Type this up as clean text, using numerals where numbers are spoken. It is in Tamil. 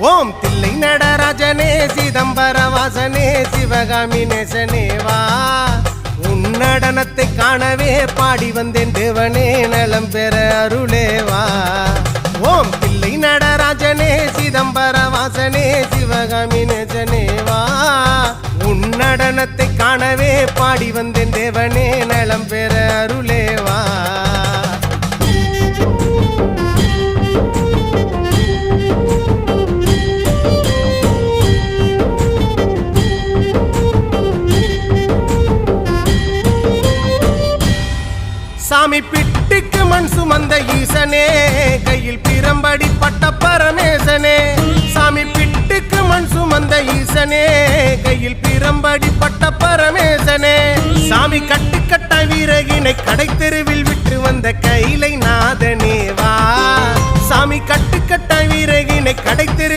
ஓம் தில்லை நடராஜனே சிதம்பர வாசனே சிவகாமி நேசனே வா உன் நடனத்தை காணவே பாடி வந்தேன் தேவனே நலம் பெற அருளே வா ஓம் தில்லை நடராஜனே சிதம்பர வாசனே சிவகாமி நேசனே வா உன் நடனத்தை காணவே பாடி வந்தேன் தேவனே நலம் பெற அருளே வா சாமி பிட்டுக்கு மண் சுமந்த ஈசனே கையில் பிரம்படி பட்ட பரமேசனே சாமி பிட்டுக்கு மண் சுமந்த ஈசனே கையில் பிரம்படி பட்ட பரமேசனே சாமி கட்டுக்கட்ட வீரகினை கடை தெருவில் விட்டு வந்த கைலை நாதனே வா சாமி கட்டுக்கட்ட வீரகினை கடை தெரு